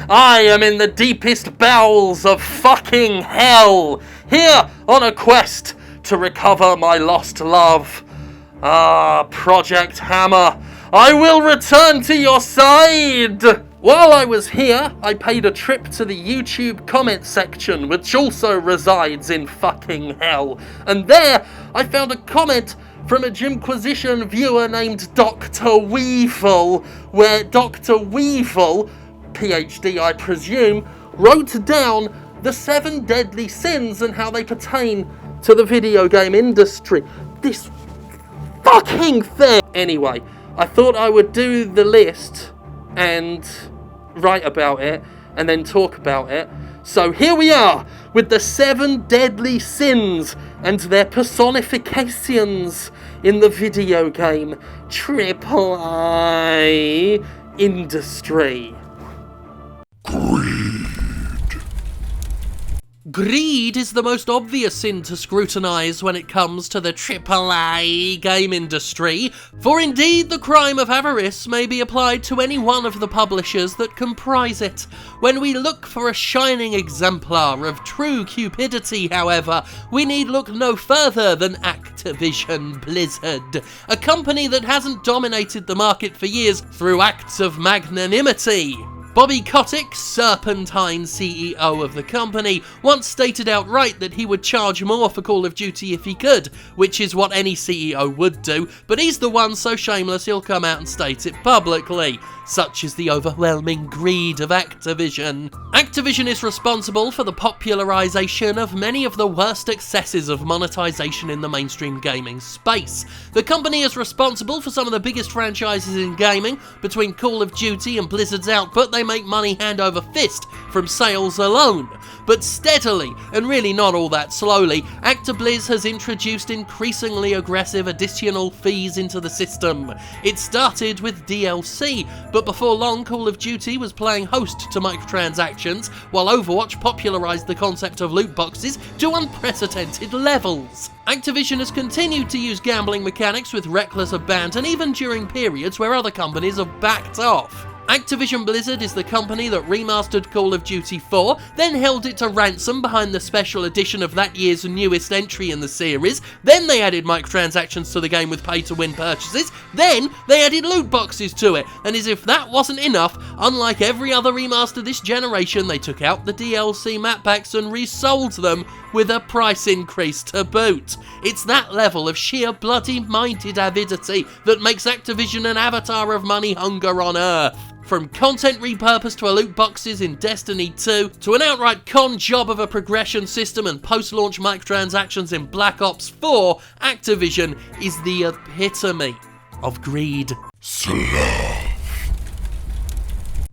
I am in the deepest bowels of fucking hell, here on a quest to recover my lost love. Project Hammer, I will return to your side! While I was here, I paid a trip to the YouTube comment section, which also resides in fucking hell. And there, I found a comment from a Jimquisition viewer named Dr. Weevil, where Dr. Weevil, PhD I presume, wrote down the 7 deadly sins and how they pertain to the video game industry. This fucking thing! Anyway, I thought I would do the list and write about it and then talk about it. So here we are with the 7 deadly sins and their personifications in the video game AAA industry. Greed is the most obvious sin to scrutinise when it comes to the AAA game industry, for indeed the crime of avarice may be applied to any one of the publishers that comprise it. When we look for a shining exemplar of true cupidity, however, we need look no further than Activision Blizzard, a company that hasn't dominated the market for years through acts of magnanimity. Bobby Kotick, Serpentine CEO of the company, once stated outright that he would charge more for Call of Duty if he could, which is what any CEO would do, but he's the one so shameless he'll come out and state it publicly. Such is the overwhelming greed of Activision. Activision is responsible for the popularisation of many of the worst excesses of monetisation in the mainstream gaming space. The company is responsible for some of the biggest franchises in gaming. Between Call of Duty and Blizzard's output, they make money hand over fist from sales alone. But steadily, and really not all that slowly, ActiBliz has introduced increasingly aggressive additional fees into the system. It started with DLC, but before long Call of Duty was playing host to microtransactions, while Overwatch popularised the concept of loot boxes to unprecedented levels. Activision has continued to use gambling mechanics with reckless abandon, even during periods where other companies have backed off. Activision Blizzard is the company that remastered Call of Duty 4, then held it to ransom behind the special edition of that year's newest entry in the series, then they added microtransactions to the game with pay-to-win purchases, then they added loot boxes to it, and as if that wasn't enough, unlike every other remaster this generation, they took out the DLC map packs and resold them with a price increase to boot. It's that level of sheer bloody-minded avidity that makes Activision an avatar of money hunger on Earth. From content repurposed to loot boxes in Destiny 2, to an outright con job of a progression system and post-launch microtransactions in Black Ops 4, Activision is the epitome of greed. Sloth.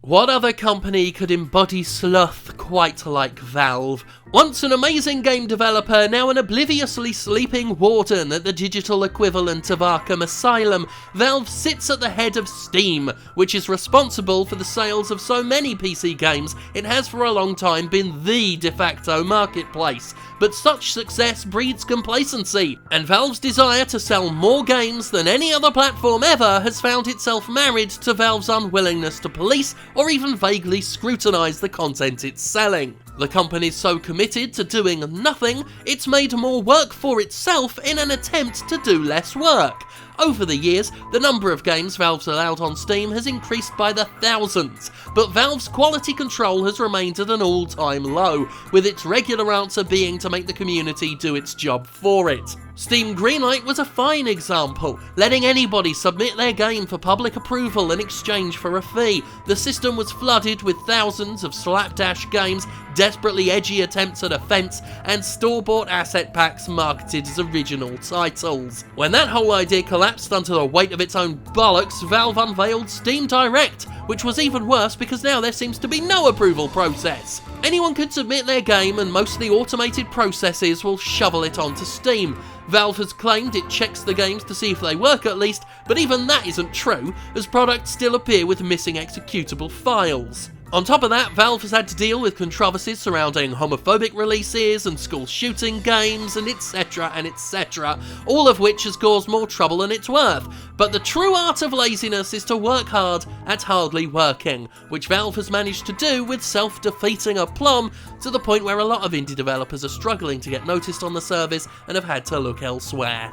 What other company could embody sloth quite like Valve? Once an amazing game developer, now an obliviously sleeping warden at the digital equivalent of Arkham Asylum, Valve sits at the head of Steam, which is responsible for the sales of so many PC games. It has for a long time been the de facto marketplace. But such success breeds complacency, and Valve's desire to sell more games than any other platform ever has found itself married to Valve's unwillingness to police or even vaguely scrutinise the content it's selling. The company's so committed to doing nothing, it's made more work for itself in an attempt to do less work. Over the years, the number of games Valve's allowed on Steam has increased by the thousands, but Valve's quality control has remained at an all-time low, with its regular answer being to make the community do its job for it. Steam Greenlight was a fine example, letting anybody submit their game for public approval in exchange for a fee. The system was flooded with thousands of slapdash games, desperately edgy attempts at offence, and store-bought asset packs marketed as original titles. When that whole idea collapsed under the weight of its own bollocks, Valve unveiled Steam Direct, which was even worse because now there seems to be no approval process. Anyone could submit their game and most of the automated processes will shovel it onto Steam. Valve has claimed it checks the games to see if they work at least, but even that isn't true, as products still appear with missing executable files. On top of that, Valve has had to deal with controversies surrounding homophobic releases and school shooting games and etc, all of which has caused more trouble than it's worth. But the true art of laziness is to work hard at hardly working, which Valve has managed to do with self-defeating aplomb to the point where a lot of indie developers are struggling to get noticed on the service and have had to look elsewhere.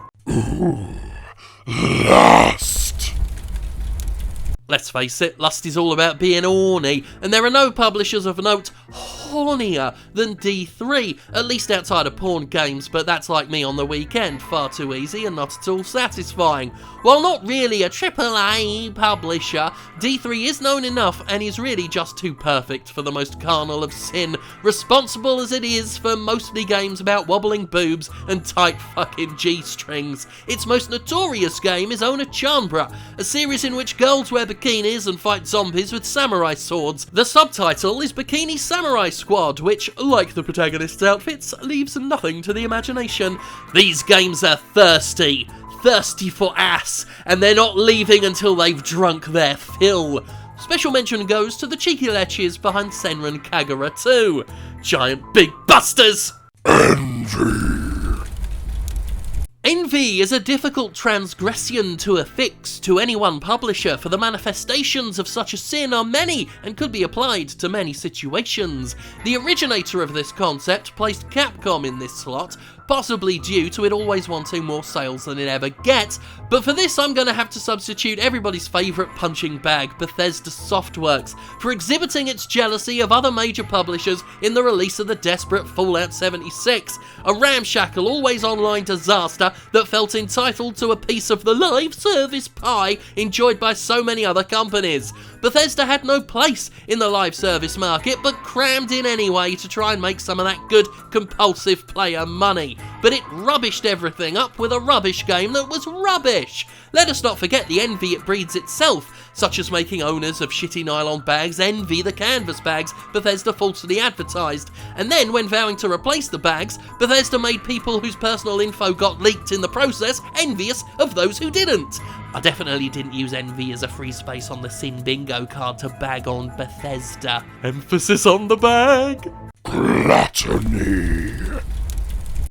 Lust. Let's face it, Lust is all about being horny, and there are no publishers of note hornier than D3, at least outside of porn games, but that's like me on the weekend, far too easy and not at all satisfying. While not really a AAA publisher, D3 is known enough and is really just too perfect for the most carnal of sin, responsible as it is for mostly games about wobbling boobs and tight fucking G-strings. Its most notorious game is Ona Chanbra, a series in which girls wear bikinis and fight zombies with samurai swords. The subtitle is Bikini Samurai Squad, which, like the protagonist's outfits, leaves nothing to the imagination. These games are thirsty for ass, and they're not leaving until they've drunk their fill. Special mention goes to the cheeky leches behind Senran Kagura 2. Giant big busters! Envy is a difficult transgression to affix to any one publisher, for the manifestations of such a sin are many and could be applied to many situations. The originator of this concept placed Capcom in this slot, possibly due to it always wanting more sales than it ever gets, but for this I'm going to have to substitute everybody's favourite punching bag, Bethesda Softworks, for exhibiting its jealousy of other major publishers in the release of the desperate Fallout 76, a ramshackle, always online disaster that felt entitled to a piece of the live service pie enjoyed by so many other companies. Bethesda had no place in the live service market, but crammed in anyway to try and make some of that good compulsive player money. But it rubbished everything up with a rubbish game that was rubbish. Let us not forget the envy it breeds itself, such as making owners of shitty nylon bags envy the canvas bags Bethesda falsely advertised. And then, when vowing to replace the bags, Bethesda made people whose personal info got leaked in the process envious of those who didn't. I definitely didn't use envy as a free space on the Sin Bingo card to bag on Bethesda. Emphasis on the bag. Gluttony.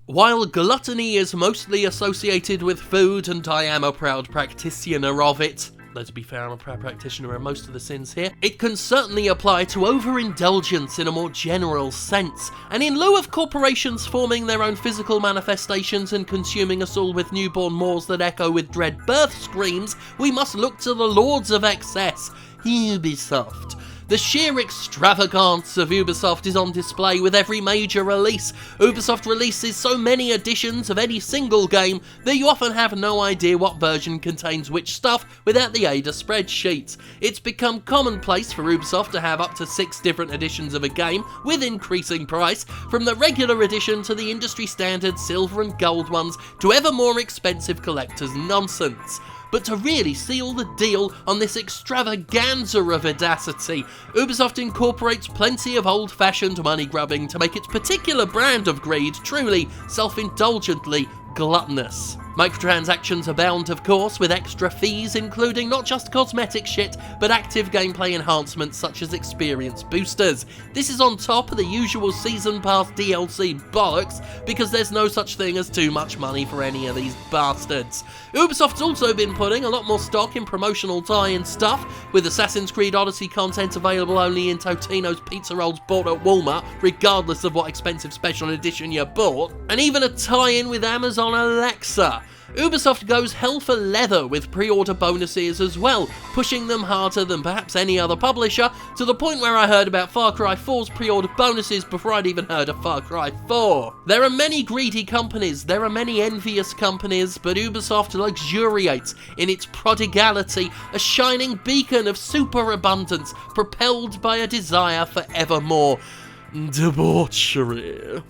While gluttony is mostly associated with food, and I am a proud practitioner of it, though to be fair, I'm a proud practitioner of most of the sins here, it can certainly apply to overindulgence in a more general sense, and in lieu of corporations forming their own physical manifestations and consuming us all with newborn maws that echo with dread birth screams, we must look to the lords of excess, Ubisoft. The sheer extravagance of Ubisoft is on display with every major release. Ubisoft releases so many editions of any single game that you often have no idea what version contains which stuff without the aid of spreadsheets. It's become commonplace for Ubisoft to have up to 6 different editions of a game with increasing price, from the regular edition to the industry standard silver and gold ones to ever more expensive collector's nonsense. But to really seal the deal on this extravaganza of audacity, Ubisoft incorporates plenty of old-fashioned money grubbing to make its particular brand of greed truly self-indulgently gluttonous. Microtransactions abound, of course, with extra fees including not just cosmetic shit, but active gameplay enhancements such as experience boosters. This is on top of the usual season pass DLC bollocks, because there's no such thing as too much money for any of these bastards. Ubisoft's also been putting a lot more stock in promotional tie-in stuff, with Assassin's Creed Odyssey content available only in Totino's pizza rolls bought at Walmart, regardless of what expensive special edition you bought, and even a tie-in with Amazon Alexa. Ubisoft goes hell for leather with pre-order bonuses as well, pushing them harder than perhaps any other publisher, to the point where I heard about Far Cry 4's pre-order bonuses before I'd even heard of Far Cry 4. There are many greedy companies, there are many envious companies, but Ubisoft luxuriates in its prodigality, a shining beacon of superabundance, propelled by a desire for ever more debauchery.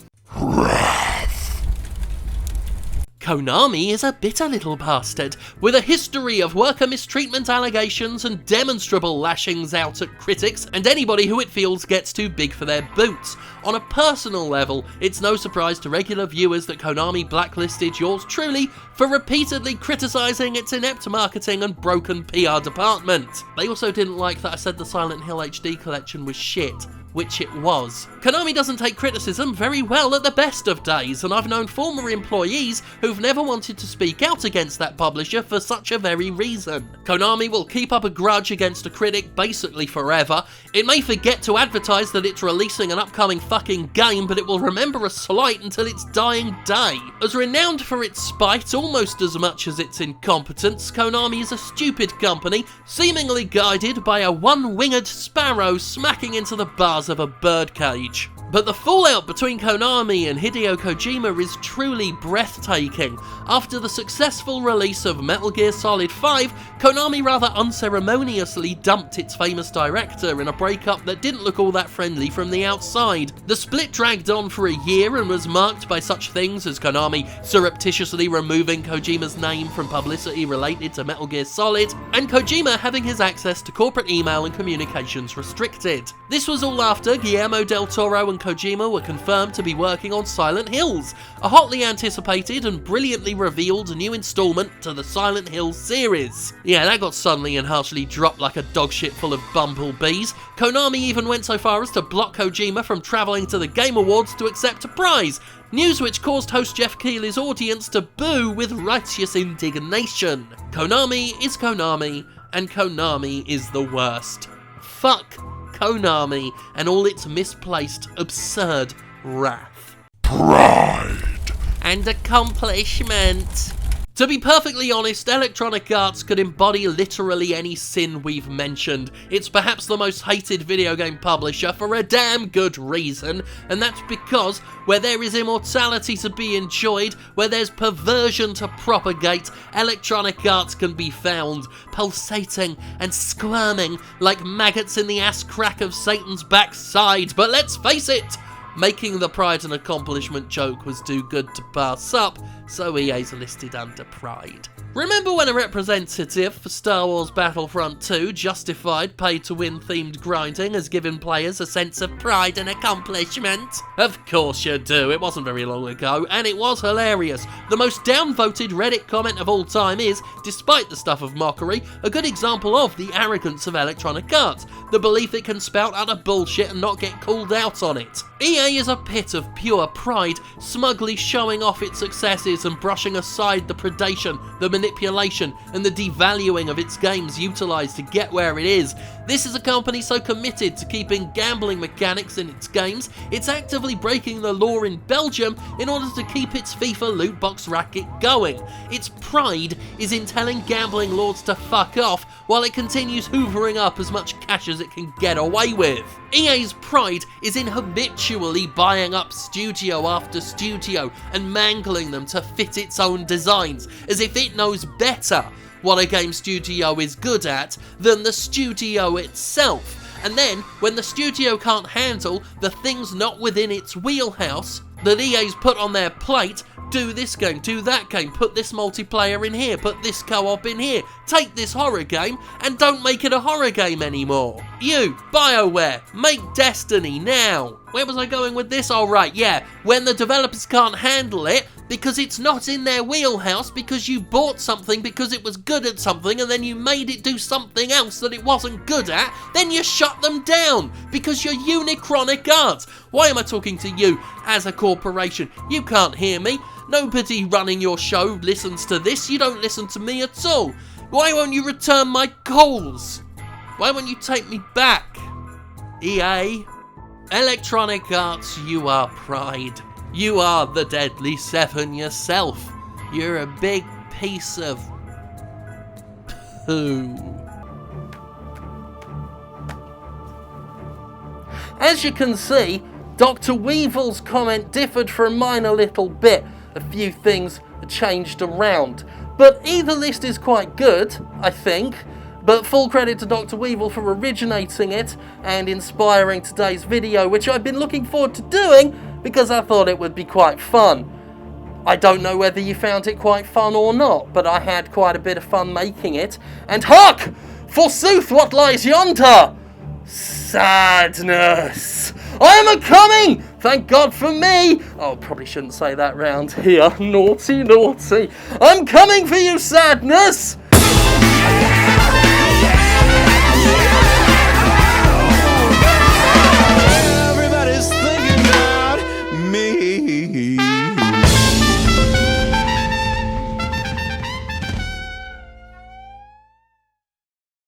Konami is a bitter little bastard, with a history of worker mistreatment allegations and demonstrable lashings out at critics and anybody who it feels gets too big for their boots. On a personal level, it's no surprise to regular viewers that Konami blacklisted yours truly for repeatedly criticising its inept marketing and broken PR department. They also didn't like that I said the Silent Hill HD collection was shit, which it was. Konami doesn't take criticism very well at the best of days, and I've known former employees who've never wanted to speak out against that publisher for such a very reason. Konami will keep up a grudge against a critic basically forever. It may forget to advertise that it's releasing an upcoming fucking game, but it will remember a slight until its dying day. As renowned for its spite almost as much as its incompetence, Konami is a stupid company, seemingly guided by a one-winged sparrow smacking into the bars of a birdcage. But the fallout between Konami and Hideo Kojima is truly breathtaking. After the successful release of Metal Gear Solid 5, Konami rather unceremoniously dumped its famous director in a breakup that didn't look all that friendly from the outside. The split dragged on for a year and was marked by such things as Konami surreptitiously removing Kojima's name from publicity related to Metal Gear Solid, and Kojima having his access to corporate email and communications restricted. This was all after Guillermo del Toro and Kojima were confirmed to be working on Silent Hills, a hotly anticipated and brilliantly revealed new installment to the Silent Hill series. Yeah, that got suddenly and harshly dropped like a dogshit full of bumblebees. Konami even went so far as to block Kojima from travelling to the Game Awards to accept a prize, news which caused host Jeff Keighley's audience to boo with righteous indignation. Konami is Konami, and Konami is the worst. Fuck Konami and all its misplaced, absurd wrath. Pride. And accomplishment. To be perfectly honest, Electronic Arts could embody literally any sin we've mentioned. It's perhaps the most hated video game publisher for a damn good reason, and that's because where there is immortality to be enjoyed, where there's perversion to propagate, Electronic Arts can be found, pulsating and squirming like maggots in the ass crack of Satan's backside. But let's face it, making the pride and accomplishment joke was too good to pass up, so EA's listed under pride. Remember when a representative for Star Wars Battlefront 2 justified pay-to-win themed grinding has given players a sense of pride and accomplishment? Of course you do, it wasn't very long ago, and it was hilarious. The most downvoted Reddit comment of all time is, despite the stuff of mockery, a good example of the arrogance of Electronic Arts, the belief it can spout utter bullshit and not get called out on it. EA is a pit of pure pride, smugly showing off its successes and brushing aside the predation, the manipulation, and the devaluing of its games utilised to get where it is. This is a company so committed to keeping gambling mechanics in its games, it's actively breaking the law in Belgium in order to keep its FIFA loot box racket going. Its pride is in telling gambling lords to fuck off while it continues hoovering up as much cash as it can get away with. EA's pride is in habitually buying up studio after studio and mangling them to fit its own designs, as if it knows better what a game studio is good at than the studio itself. And then, when the studio can't handle the things not within its wheelhouse that EA's put on their plate, do this game, do that game, put this multiplayer in here, put this co-op in here, take this horror game and don't make it a horror game anymore. You, BioWare, make Destiny now. Where was I going with this? Oh right, yeah, when the developers can't handle it because it's not in their wheelhouse, because you bought something because it was good at something and then you made it do something else that it wasn't good at, then you shut them down because you're Unicronic Arts. Why am I talking to you as a corporation? You can't hear me. Nobody running your show listens to this. You don't listen to me at all. Why won't you return my calls? Why won't you take me back? EA? Electronic Arts, you are pride. You are the Deadly Seven yourself. You're a big piece of poo. As you can see, Dr. Weevil's comment differed from mine a little bit. A few things changed around. But either list is quite good, I think. But full credit to Dr. Weevil for originating it and inspiring today's video, which I've been looking forward to doing because I thought it would be quite fun. I don't know whether you found it quite fun or not, but I had quite a bit of fun making it. And hark! Forsooth, what lies yonder? Sadness. I am a-coming! Thank God for me! Oh, probably shouldn't say that round here. Naughty, naughty. I'm coming for you, Sadness!